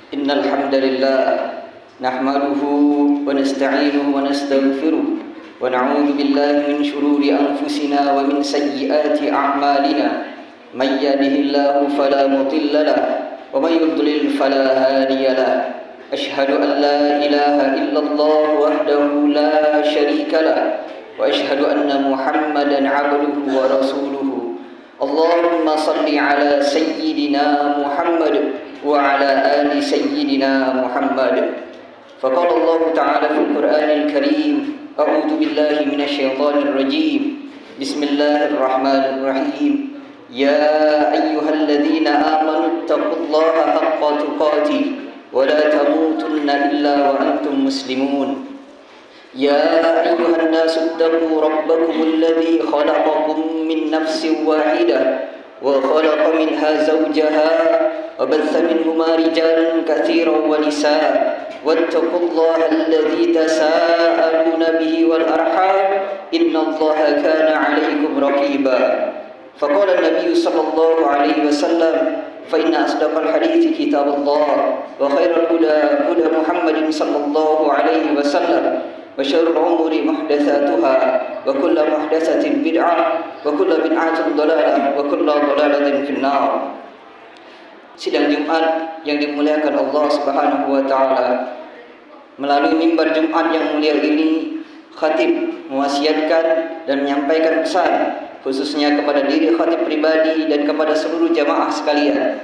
إن الحمد لله نحمده ونستعينه ونستغفره ونعوذ بالله من شرور أنفسنا ومن سيئات أعمالنا من يهده الله فلا مضل له ومن يضلل فلا هادي له أشهد أن لا إله إلا الله وحده لا شريك له وأشهد أن محمدا عبده ورسوله اللهم صل على سيدنا محمد وعلى آل سيدنا محمد فقال الله تعالى في القرآن الكريم أعوذ بالله من الشيطان الرجيم بسم الله الرحمن الرحيم يا أيها الذين آمنوا اتقوا الله حق تقاته ولا تموتن إلا وأنتم مسلمون يا أيها الناس اتقوا ربكم الذي خلقكم من نفس واحدة وخلق منها زوجها وبث منهما رجالا كثيرا ونساء واتقوا الله الذي تساءلون به والأرحام إن الله كان عليكم رقيبا فقال النبي صلى الله عليه وسلم فإن أصدق الحديث كتاب الله وخير الهدى هدى محمد صلى الله عليه وسلم وشر الأمور محدثاتها وكل محدثة بدعة وكل بدعة ضلالة وكل ضلالة في النار. Sidang Jumat yang dimuliakan Allah Subhanahu wa taala. Melalui mimbar Jumat yang mulia ini, khatib mewasiatkan dan menyampaikan pesan khususnya kepada diri khatib pribadi dan kepada seluruh jamaah sekalian.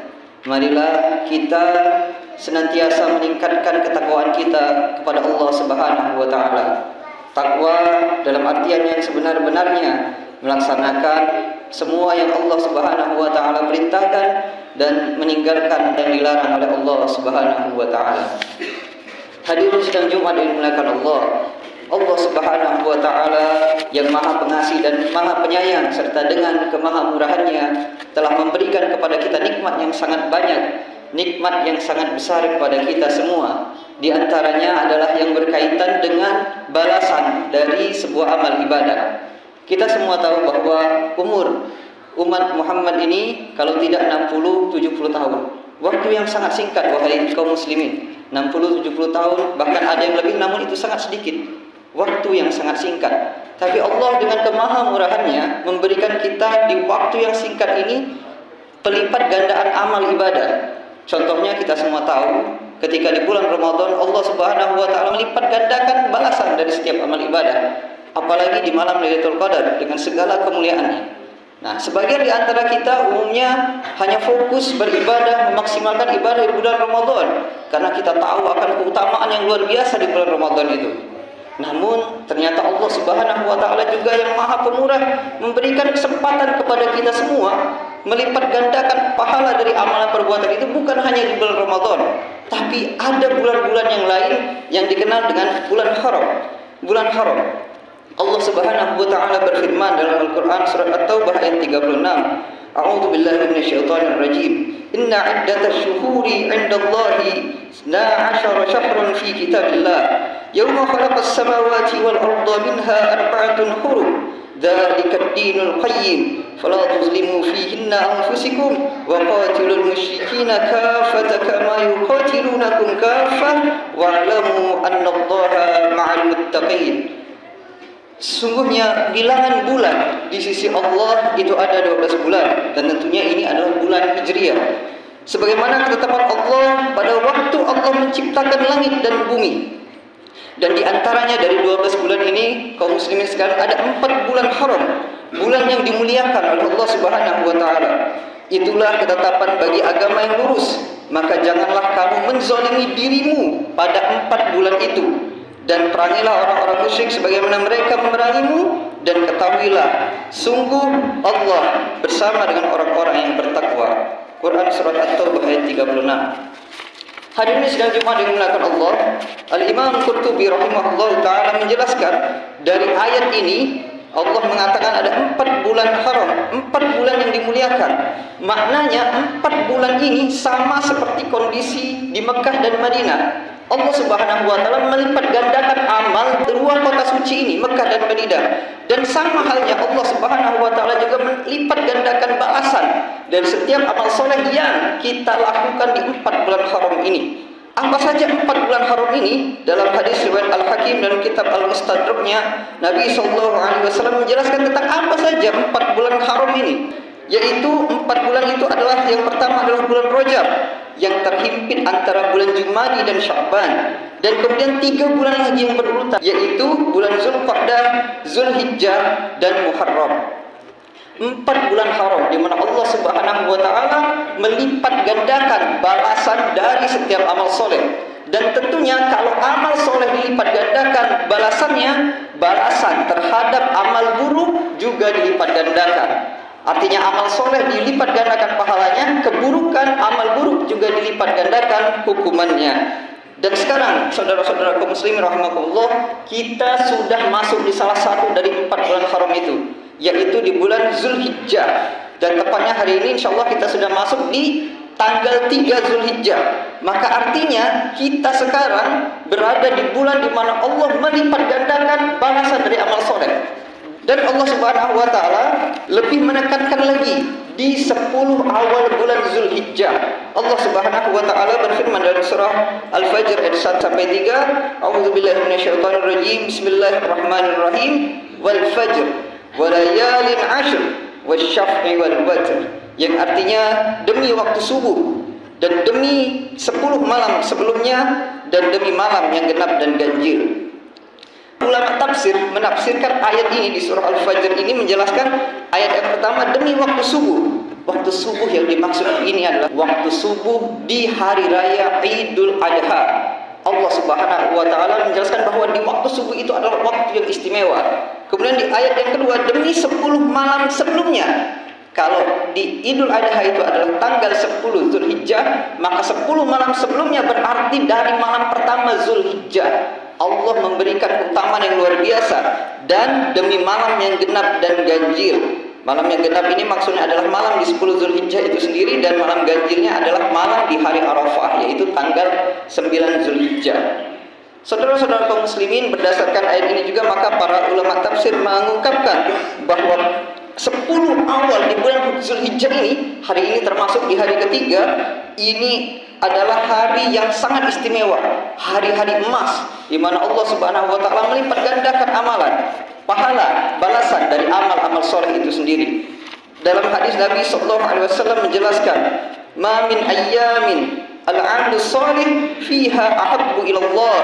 Marilah kita senantiasa meningkatkan ketakwaan kita kepada Allah Subhanahu wa taala. Takwa dalam artian yang sebenar-benarnya melaksanakan semua yang Allah Subhanahu wa taala perintahkan dan meninggalkan yang dilarang oleh Allah Subhanahu wa taala. Hadirin sidang Jumat yang dimuliakan Allah. Allah Subhanahu wa taala yang Maha Pengasih dan Maha Penyayang serta dengan kemahamurahannya telah memberikan kepada kita nikmat yang sangat banyak, nikmat yang sangat besar kepada kita semua. Di antaranya adalah yang berkaitan dengan balasan dari sebuah amal ibadah. Kita semua tahu bahwa umur umat Muhammad ini kalau tidak 60-70 tahun. Waktu yang sangat singkat wahai kaum muslimin. 60-70 tahun, bahkan ada yang lebih, namun itu sangat sedikit. Waktu yang sangat singkat. Tapi Allah dengan kemahamurahannya memberikan kita di waktu yang singkat ini pelipat gandaan amal ibadah. Contohnya kita semua tahu ketika di bulan Ramadan Allah Subhanahu wa taala melipat gandakan balasan dari setiap amal ibadah, apalagi di malam Lailatul Qadar dengan segala kemuliaannya. Nah, sebagian di antara kita umumnya hanya fokus beribadah, memaksimalkan ibadah di bulan Ramadan karena kita tahu akan keutamaan yang luar biasa di bulan Ramadan itu. Namun ternyata Allah Subhanahu wa taala juga yang Maha Pemurah memberikan kesempatan kepada kita semua melipat gandakan pahala dari amalan perbuatan itu bukan hanya di bulan Ramadan, tapi ada bulan-bulan yang lain yang dikenal dengan bulan haram. Bulan haram. Allah Subhanahu wa taala berfirman dalam Al-Qur'an surat At-Taubah ayat 36. A'udzu billahi minasyaitonir rajim. Inna 'iddatash syuhuri 'indallahi 12 syahrun fi kitabillah. Yawma khalaqas samawati wal arda minha arba'atun hurum. Dzalikad dinul qayyim. Fala tuzlimu fihinna anfusikum wa qatilul musyrikina kaffatan kama yuqatilunakum kaffah wa'lamu annallaha ma'al muttaqin. Sesungguhnya bilangan bulan di sisi Allah itu ada 12 bulan dan tentunya ini adalah bulan Hijriah. Sebagaimana ketetapan Allah pada waktu Allah menciptakan langit dan bumi. Dan di antaranya dari 12 bulan ini kaum muslimin sekalian ada 4 bulan haram, bulan yang dimuliakan oleh Allah Subhanahu wa taala. Itulah ketetapan bagi agama yang lurus. Maka janganlah kamu menzalimi dirimu pada 4 bulan itu. Dan perangilah orang-orang musyrik sebagaimana mereka memerangimu, dan ketahuilah sungguh Allah bersama dengan orang-orang yang bertakwa. Quran surat At-Taubah ayat 36. Hadirin sidang Jumat yang dimuliakan Allah, Al-Imam Qurtubi rahimahullah taala menjelaskan dari ayat ini Allah mengatakan ada 4 bulan haram, 4 bulan yang dimuliakan. Maknanya 4 bulan ini sama seperti kondisi di Mekah dan Madinah. Allah Subhanahu wa taala melipat gandakan amal dua kota suci ini, Mekah dan Madinah. Dan sama halnya Allah Subhanahu wa taala juga melipat gandakan balasan dari setiap amal soleh yang kita lakukan di 4 bulan haram ini. Apa saja 4 bulan haram ini? Dalam hadis riwayat Al-Hakim dan kitab Al-Mustadraknya, Nabi SAW menjelaskan tentang apa saja 4 bulan haram ini. Yaitu 4 bulan itu adalah, yang pertama adalah bulan Rajab, yang terhimpit antara bulan Jumadi dan Sya'ban. Dan kemudian 3 bulan lagi yang berurutan, yaitu bulan Zulqa'dah, Zulhijjah, dan Muharram. 4 bulan haram di mana Allah Subhanahu wa taala melipat gandakan balasan dari setiap amal soleh. Dan tentunya kalau amal soleh dilipat gandakan balasannya, balasan terhadap amal buruk juga dilipat gandakan. Artinya amal soleh dilipat gandakan pahalanya, keburukan amal buruk juga dilipat gandakan hukumannya. Dan sekarang saudara-saudara kaum muslimin rahimakumullah, kita sudah masuk di salah satu dari 4 bulan haram itu, yaitu di bulan Zulhijjah. Dan tepatnya hari ini insyaallah kita sudah masuk di tanggal 3 Zulhijjah. Maka artinya kita sekarang berada di bulan di mana Allah melipat gandakan balasan dari amal soleh. Dan Allah Subhanahu wa taala lebih menekankan lagi di 10 awal bulan Zulhijjah. Allah Subhanahu wa taala berfirman dalam surah Al-Fajr ayat 1 sampai 3, A'udzubillahi minasyaitonirrajim. Bismillahirrahmanirrahim. Wal fajr wa layalin 'ashr wasyaf'i wal watr. Yang artinya demi waktu subuh dan demi 10 malam sebelumnya dan demi malam yang genap dan ganjil. Ulama tafsir menafsirkan ayat ini di surah Al-Fajr ini menjelaskan ayat yang pertama demi waktu subuh. Waktu subuh yang dimaksud ini adalah waktu subuh di hari raya Idul Adha. Allah Subhanahu wa taala menjelaskan bahwa di waktu subuh itu adalah waktu yang istimewa. Kemudian di ayat yang kedua demi 10 malam sebelumnya. Kalau di Idul Adha itu adalah tanggal 10 Zulhijjah, maka 10 malam sebelumnya berarti dari malam pertama Zulhijjah. Allah memberikan keutamaan yang luar biasa. Dan demi malam yang genap dan ganjil. Malam yang genap ini maksudnya adalah malam di 10 Zulhijjah itu sendiri, dan malam ganjilnya adalah malam di hari Arafah, yaitu tanggal 9 Zulhijjah. Saudara-saudara kaum muslimin, berdasarkan ayat ini juga maka para ulama tafsir mengungkapkan bahwa 10 awal di bulan Zulhijjah ini, hari ini termasuk di hari ketiga, ini adalah hari yang sangat istimewa, hari-hari emas di mana Allah Subhanahu wa taala melipat gandakan amalan, pahala, balasan dari amal-amal soleh itu sendiri. Dalam hadis Nabi sallallahu alaihi wasallam menjelaskan, "Ma min ayyamin al-'amalu shalih fiha ahabbu ila Allah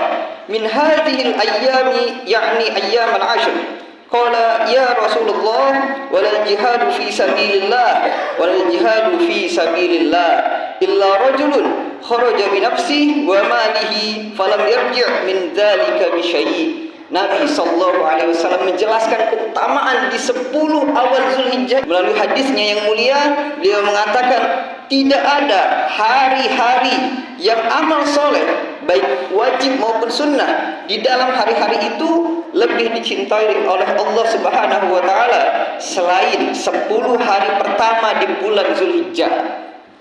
min hadhihi al-ayyami, yakni ayyam al-'ashr." Qala ya Rasulullah, walal jihadu fi sabilillah, walal jihadu fi sabilillah illa rajulun kharaja bi nafsihi wa malihi falam yarji' min dzalika bi syai'. Nabi sallallahu alaihi wasallam menjelaskan keutamaan di 10 awal Zulhijjah melalui hadisnya yang mulia. Beliau mengatakan tidak ada hari-hari yang amal soleh baik wajib maupun sunnah di dalam hari-hari itu lebih dicintai oleh Allah Subhanahu wa taala selain 10 hari pertama di bulan Zulhijjah.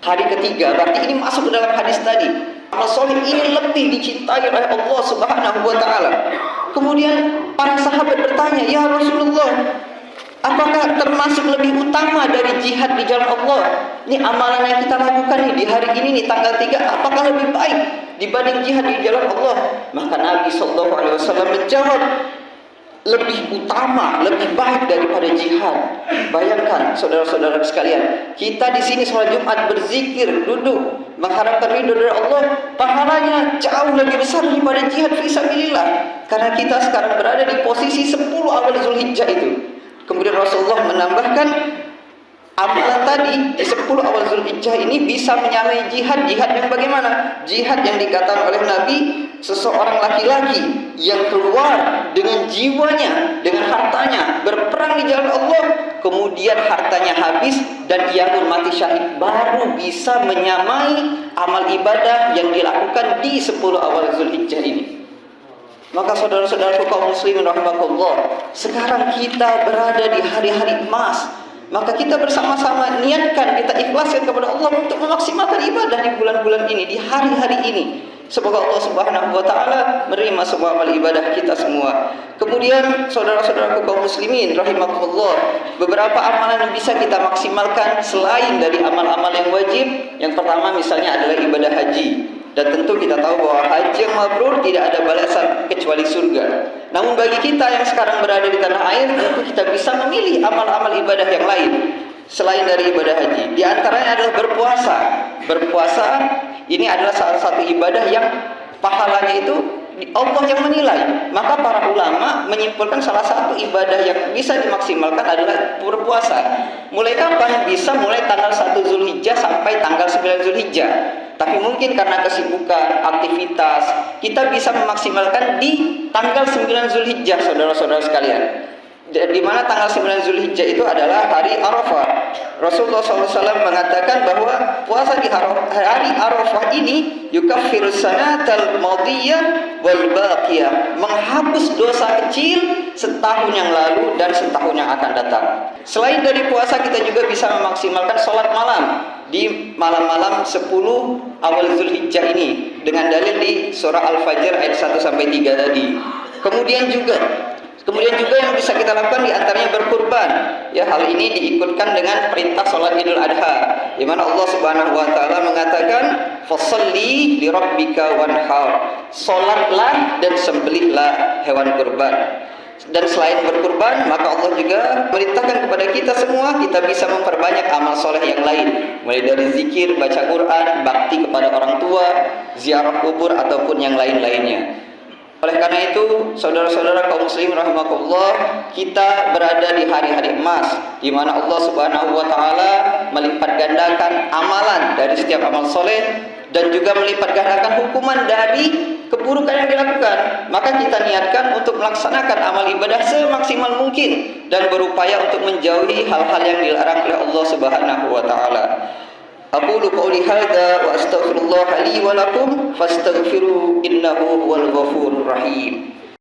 Hari ketiga berarti ini masuk ke dalam hadis tadi. Amal soleh ini lebih dicintai oleh Allah Subhanahu wa taala. Kemudian para sahabat bertanya, "Ya Rasulullah, apakah termasuk lebih utama dari jihad di jalan Allah? Ini amalan yang kita lakukan nih di hari ini nih tanggal 3, apakah lebih baik dibanding jihad di jalan Allah?" Maka Nabi sallallahu alaihi wasallam menjawab, lebih utama, lebih baik daripada jihad. Bayangkan saudara-saudara sekalian, kita di sini sholat Jumat berzikir, duduk mengharapkan ridho dari Allah, pahalanya jauh lebih besar daripada jihad fi sabilillah. Karena kita sekarang berada di posisi 10 awal Zulhijjah itu. Kemudian Rasulullah menambahkan, amalan tadi di 10 awal Zulhijjah ini bisa menyamai jihad. Jihad yang bagaimana? Jihad yang dikatakan oleh Nabi, seseorang laki-laki yang keluar dengan jiwanya, dengan hartanya, berperang di jalan Allah, kemudian hartanya habis dan ia pun mati syahid, baru bisa menyamai amal ibadah yang dilakukan di 10 awal Zulhijjah ini. Maka saudara-saudaraku kaum muslimin rahimakumullah, sekarang kita berada di hari-hari emas. Maka kita bersama-sama niatkan, kita ikhlaskan kepada Allah untuk memaksimalkan ibadah di bulan-bulan ini, di hari-hari ini. Semoga Allah Subhanahu wa taala menerima semua amal ibadah kita semua. Kemudian saudara-saudaraku kaum muslimin rahimakumullah, beberapa amalan yang bisa kita maksimalkan selain dari amal-amal yang wajib. Yang pertama misalnya adalah ibadah haji. Dan tentu kita tahu bahwa haji yang mabrur tidak ada balasan kecuali surga. Namun bagi kita yang sekarang berada di tanah air, tentu kita bisa memilih amal-amal ibadah yang lain selain dari ibadah haji. Di antaranya adalah berpuasa. Berpuasa ini adalah salah satu ibadah yang pahalanya itu Allah yang menilai. Maka para ulama menyimpulkan salah satu ibadah yang bisa dimaksimalkan adalah berpuasa. Mulai kapan? Bisa mulai tanggal 1 Zulhijjah sampai tanggal 9 Zulhijjah. Tapi mungkin karena kesibukan, aktivitas, kita bisa memaksimalkan di tanggal 9 Zulhijjah, saudara-saudara sekalian. Di mana tanggal 9 Zulhijjah itu adalah hari Arafah. Rasulullah SAW mengatakan bahwa puasa di hari Arafah ini yukaffirus sanatal madiyah wal baqiyah, menghapus dosa kecil setahun yang lalu dan setahun yang akan datang. Selain dari puasa, kita juga bisa memaksimalkan sholat malam di malam-malam 10 awal Zulhijjah ini dengan dalil di surah Al-Fajr ayat 1 sampai 3 tadi. Kemudian juga yang bisa kita lakukan di antaranya berkurban. Ya, hal ini diikutkan dengan perintah salat Idul Adha, di mana Allah Subhanahu wa taala mengatakan fasholli li rabbika wanhar. Salatlah dan sembelihlah hewan kurban. Dan selain berkurban, maka Allah juga merintahkan kepada kita semua, kita bisa memperbanyak amal soleh yang lain, mulai dari zikir, baca Quran, bakti kepada orang tua, ziarah kubur ataupun yang lain-lainnya. Oleh karena itu, saudara-saudara kaum muslimin rahimakumullah, kita berada di hari-hari emas, di mana Allah Subhanahu wa taala melipat gandakan amalan dari setiap amal soleh dan juga melipat gandakan hukuman dari keburukan yang dilakukan. Maka kita niatkan untuk melaksanakan amal ibadah semaksimal mungkin dan berupaya untuk menjauhi hal-hal yang dilarang oleh Allah Subhanahu wa taala. Aqulu qouli hadza wa astaghfirullah li wa lakum fastaghfiru innahu huwal ghafurur rahim.